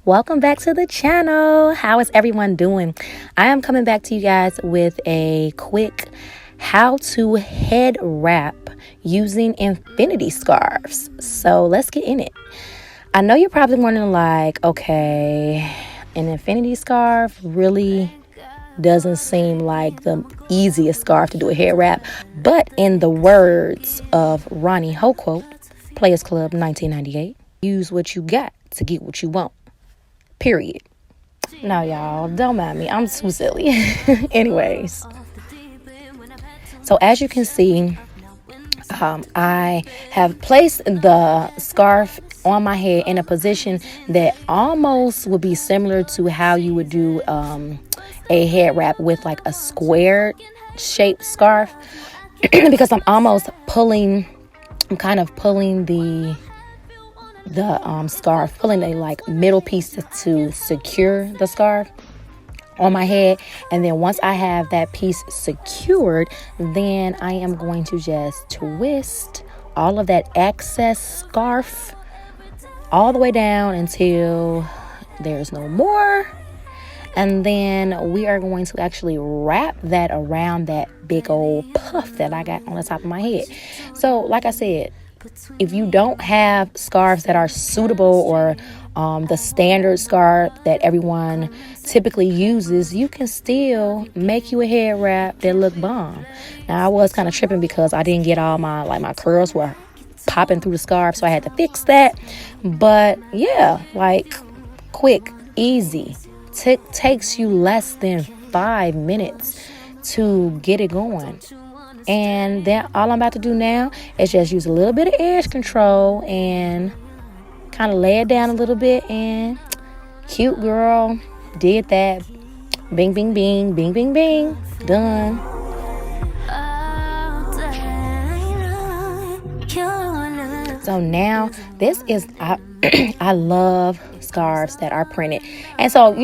Welcome back to the channel. How is everyone doing? I am coming back to you guys with a quick how to head wrap using infinity scarves. So let's get in it. I know you're probably wondering like, okay, an infinity scarf really doesn't seem like the easiest scarf to do a head wrap, but in the words of Ronnie Ho quote, Players Club 1998, use what you got to get what you want. Period. No, y'all, don't mind me. I'm too silly. Anyways, so as you can see, I have placed the scarf on my head in a position that almost would be similar to how you would do a head wrap with like a square shaped scarf because I'm kind of pulling the scarf, pulling a like middle piece to secure the scarf on my head. And then once I have that piece secured, then I am going to just twist all of that excess scarf all the way down until there's no more. And then we are going to actually wrap that around that big old puff that I got on the top of my head. So like I said, if you don't have scarves that are suitable or the standard scarf that everyone typically uses, you can still make you a head wrap that look bomb. Now I was kind of tripping because I didn't get all my curls were popping through the scarf, so I had to fix that. But yeah, like quick, easy. Takes you less than 5 minutes to get it going. And then all I'm about to do now is just use a little bit of edge control and kind of lay it down a little bit, and cute girl did that. Bing, bing, bing, bing, bing, bing. Done. So now this is, I love scarves that are printed. And so,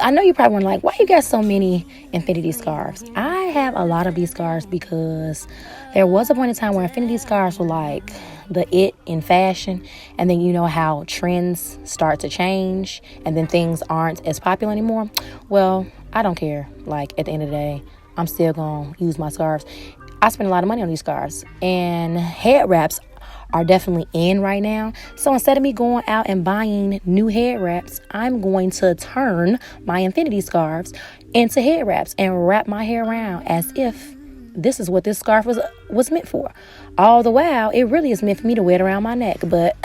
I know you probably wondering like, why you got so many infinity scarves? I have a lot of these scarves because there was a point in time where infinity scarves were like the it in fashion. And then you know how trends start to change and then things aren't as popular anymore. Well, I don't care. Like at the end of the day, I'm still going to use my scarves. I spend a lot of money on these scarves, and head wraps are definitely in right now. So instead of me going out and buying new head wraps, I'm going to turn my infinity scarves into head wraps and wrap my hair around as if this is what this scarf was meant for. All the while, it really is meant for me to wear it around my neck, but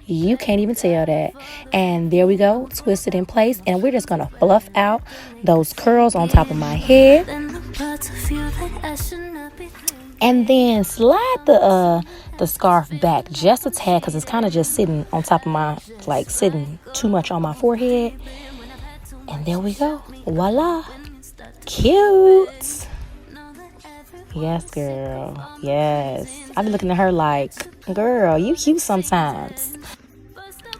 you can't even tell that. And there we go, twist it in place, and we're just gonna fluff out those curls on top of my head. And then slide the scarf back just a tad because it's kind of just sitting on top of my, like sitting too much on my forehead. And there we go. Voila. Cute. Yes, girl. Yes. I've been looking at her like, girl, you cute sometimes.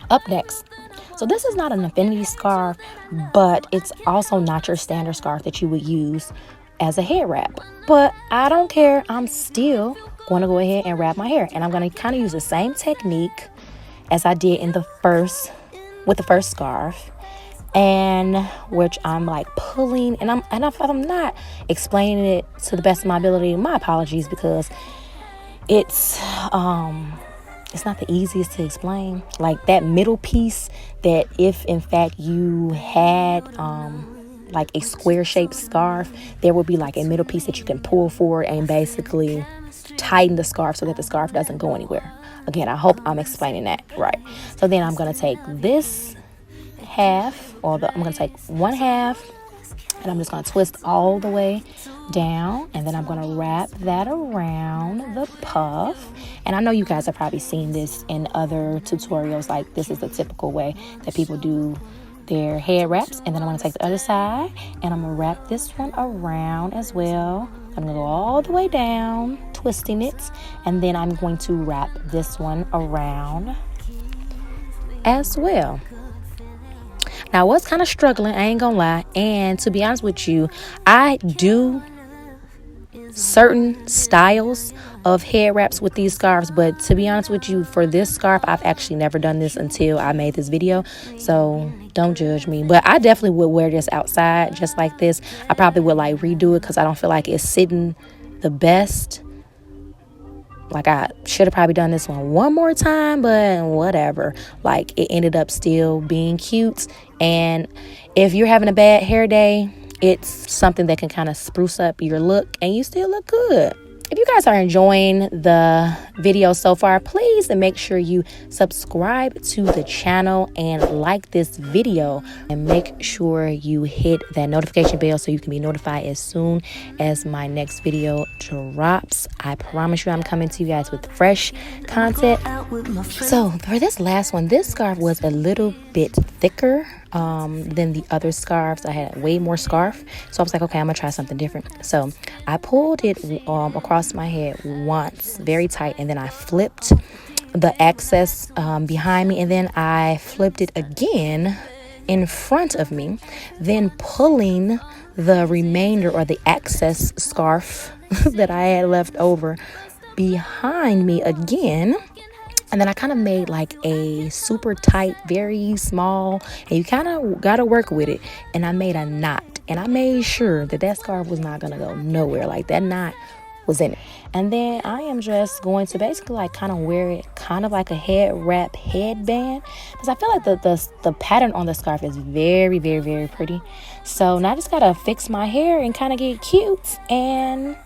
Up next. So this is not an infinity scarf, but it's also not your standard scarf that you would use as a head wrap. But I don't care. I'm still going to go ahead and wrap my hair, and I'm going to kind of use the same technique as I did with the first scarf, and which I'm like pulling, and if I'm not explaining it to the best of my ability, my apologies, because it's not the easiest to explain. Like that middle piece, that if in fact you had like a square shaped scarf, there will be like a middle piece that you can pull forward and basically tighten the scarf so that the scarf doesn't go anywhere. Again, I hope I'm explaining that right. So then I'm going to take this half, I'm going to take one half, and I'm just going to twist all the way down, and then I'm going to wrap that around the puff. And I know you guys have probably seen this in other tutorials, like this is the typical way that people do their head wraps. And then I'm going to take the other side, and I'm going to wrap this one around as well. I'm going to go all the way down, twisting it, and then I'm going to wrap this one around as well. Now, I was kind of struggling, I ain't gonna lie, and to be honest with you, I do certain styles of head wraps with these scarves, but to be honest with you, for this scarf, I've actually never done this until I made this video, so don't judge me. But I definitely would wear this outside just like this. I probably would like redo it because I don't feel like it's sitting the best. Like, I should have probably done this one more time, but whatever. Like, it ended up still being cute. And if you're having a bad hair day, it's something that can kind of spruce up your look and you still look good. If you guys are enjoying the video so far, please make sure you subscribe to the channel and like this video, and make sure you hit that notification bell so you can be notified as soon as my next video drops. I promise you I'm coming to you guys with fresh content. So for this last one, this scarf was a little bit thicker than the other scarves. I had way more scarf, so I was like, okay, I'm gonna try something different. So I pulled it across my head once very tight, and then I flipped the excess behind me, and then I flipped it again in front of me, then pulling the remainder or the excess scarf that I had left over behind me again. And then I kind of made like a super tight, very small, and you kind of got to work with it. And I made a knot, and I made sure that that scarf was not going to go nowhere. Like, that knot was in it. And then I am just going to basically like kind of wear it kind of like a head wrap headband, because I feel like the pattern on the scarf is very, very, very pretty. So now I just got to fix my hair and kind of get cute and,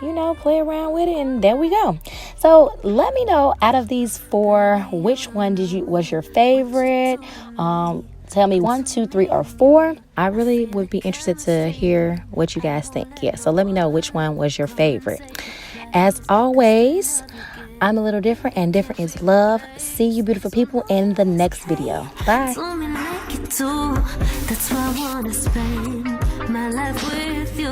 you know, play around with it, and there we go. So let me know, out of these four, which one was your favorite? Tell me 1, 2, 3, or 4. I really would be interested to hear what you guys think. Yeah, so let me know which one was your favorite. As always, I'm a little different, and different is love. See you beautiful people in the next video. Bye. That's why I wanna spend my life with you.